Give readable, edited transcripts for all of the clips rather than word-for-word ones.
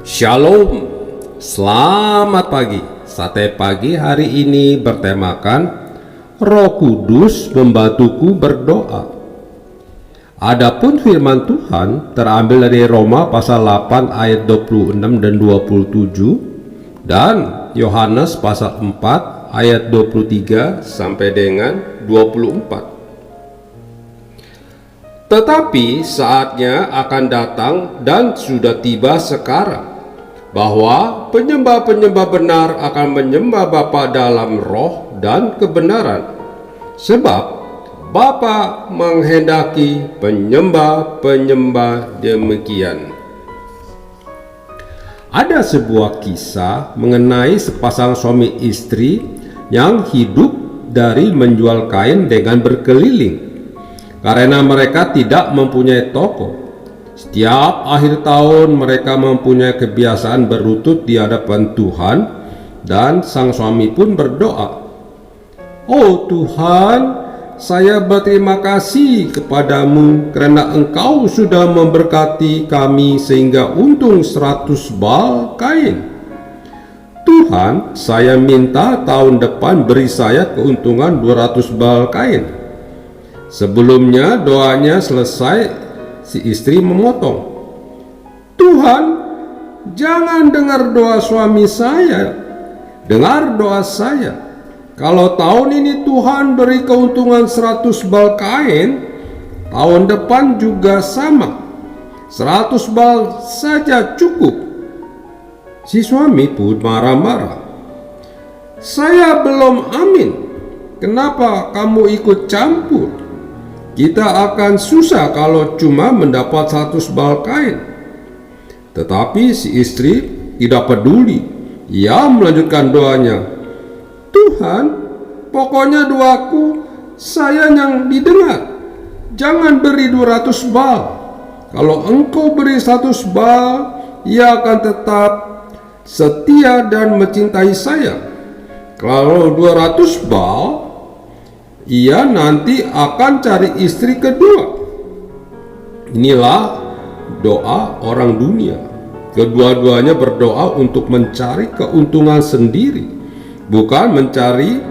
Shalom, selamat pagi. Sate pagi hari ini bertemakan Roh Kudus membantuku berdoa. Adapun firman Tuhan terambil dari Roma pasal 8 ayat 26 dan 27 dan Yohanes pasal 4 ayat 23 sampai dengan 24. Tetapi saatnya akan datang dan sudah tiba sekarang bahwa penyembah-penyembah benar akan menyembah Bapa dalam roh dan kebenaran, sebab Bapa menghendaki penyembah-penyembah demikian. Ada sebuah kisah mengenai sepasang suami istri yang hidup dari menjual kain dengan berkeliling karena mereka tidak mempunyai toko. Setiap akhir tahun mereka mempunyai kebiasaan berlutut di hadapan Tuhan, dan sang suami pun berdoa, "Oh Tuhan, saya berterima kasih kepadamu karena Engkau sudah memberkati kami sehingga untung 100 bal kain. Tuhan, saya minta tahun depan beri saya keuntungan 200 bal kain." Sebelumnya doanya selesai, si istri memotong, "Tuhan, jangan dengar doa suami saya, dengar doa saya. Kalau tahun ini Tuhan beri keuntungan 100 bal kain, tahun depan juga sama. 100 bal saja cukup." Si suami pun marah-marah, "Saya belum amin. Kenapa kamu ikut campur? Kita akan susah kalau cuma mendapat 100 bal kain." Tetapi si istri tidak peduli. Ia melanjutkan doanya, "Tuhan, pokoknya doaku saya yang didengar. Jangan beri 200 bal. Kalau Engkau beri 100 bal, ia akan tetap setia dan mencintai saya. Kalau 200 bal, ia nanti akan cari istri kedua." Inilah doa orang dunia. Kedua-duanya berdoa untuk mencari keuntungan sendiri, bukan mencari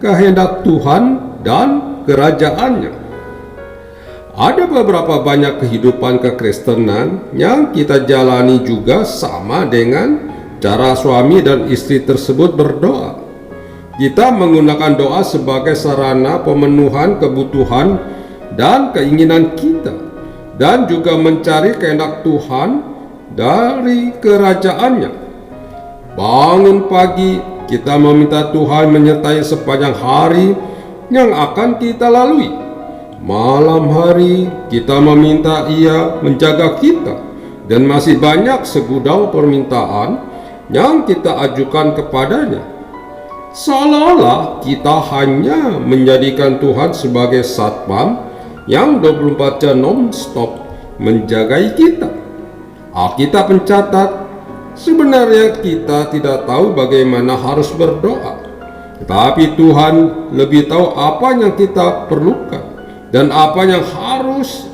kehendak Tuhan dan kerajaannya. Ada beberapa banyak kehidupan kekristenan yang kita jalani juga sama dengan cara suami dan istri tersebut berdoa. Kita menggunakan doa sebagai sarana pemenuhan kebutuhan dan keinginan kita, dan juga mencari kehendak Tuhan dari kerajaannya. Bangun pagi, kita meminta Tuhan menyertai sepanjang hari yang akan kita lalui. Malam hari, kita meminta Ia menjaga kita, dan masih banyak segudang permintaan yang kita ajukan kepadanya. Seolah-olah kita hanya menjadikan Tuhan sebagai satpam yang 24 jam non-stop menjagai kita. Alkitab mencatat, sebenarnya kita tidak tahu bagaimana harus berdoa, tetapi Tuhan lebih tahu apa yang kita perlukan dan apa yang harus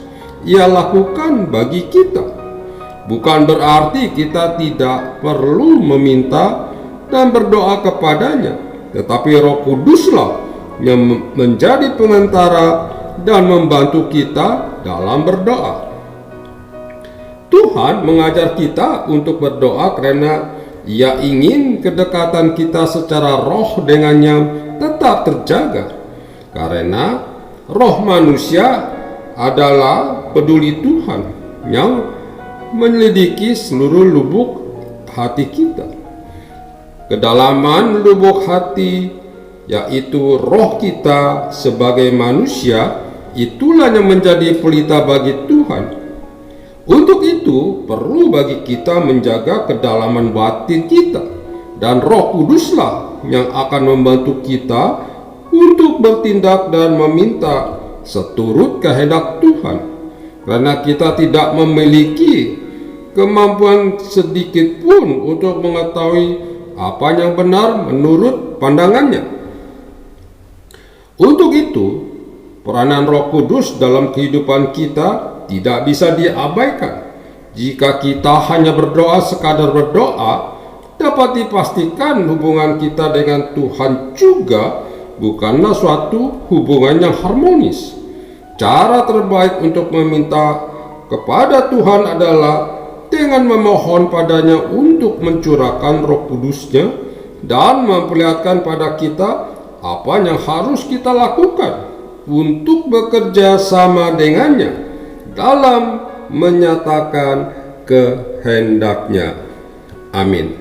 Ia lakukan bagi kita. Bukan berarti kita tidak perlu meminta dan berdoa kepadanya, tetapi Roh Kuduslah yang menjadi pengantara dan membantu kita dalam berdoa. Tuhan mengajar kita untuk berdoa karena Ia ingin kedekatan kita secara roh dengannya tetap terjaga. Karena roh manusia adalah peduli Tuhan yang menyelidiki seluruh lubuk hati kita. Kedalaman lubuk hati, yaitu roh kita sebagai manusia, itulah yang menjadi pelita bagi Tuhan. Untuk itu, perlu bagi kita menjaga kedalaman batin kita, dan Roh Kuduslah yang akan membantu kita untuk bertindak dan meminta seturut kehendak Tuhan, karena kita tidak memiliki kemampuan sedikit pun untuk mengetahui apa yang benar menurut pandangannya. Untuk itu, peranan Roh Kudus dalam kehidupan kita tidak bisa diabaikan. Jika kita hanya berdoa sekadar berdoa, dapat dipastikan hubungan kita dengan Tuhan juga bukanlah suatu hubungan yang harmonis. Cara terbaik untuk meminta kepada Tuhan adalah dengan memohon padanya untuk mencurahkan Roh Kudus-Nya dan memperlihatkan pada kita apa yang harus kita lakukan untuk bekerja sama dengannya dalam menyatakan kehendak-Nya. Amin.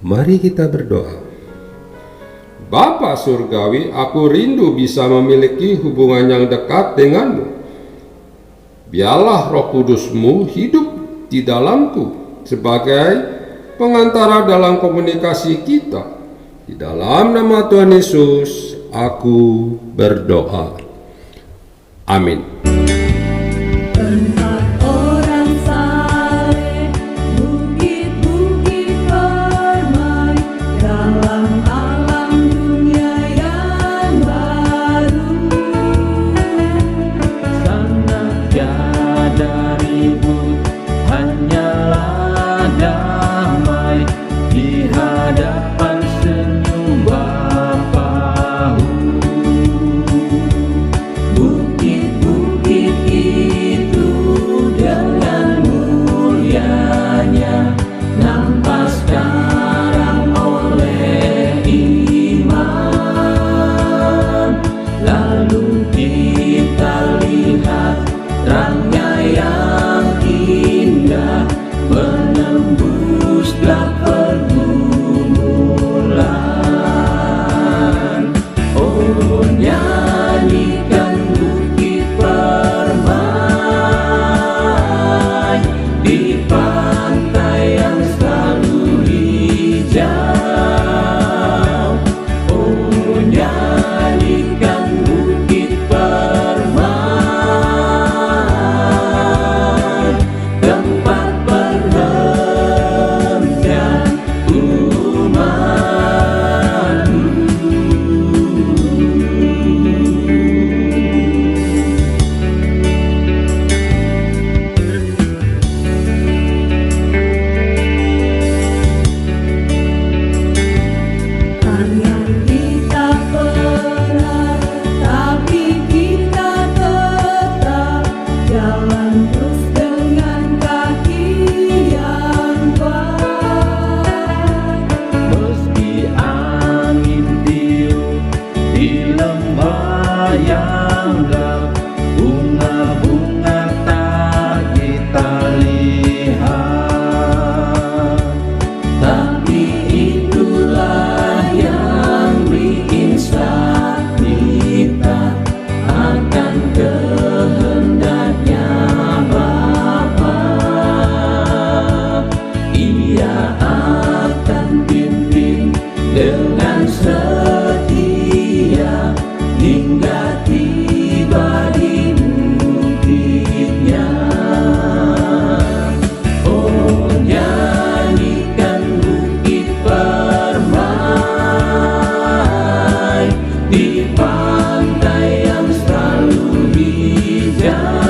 Mari kita berdoa. Bapa Surgawi, aku rindu bisa memiliki hubungan yang dekat denganmu. Biarlah Roh Kudus-Mu hidup di dalamku sebagai pengantara dalam komunikasi kita. Di dalam nama Tuhan Yesus, aku berdoa. Amin. Di pantai yang selalu hijau.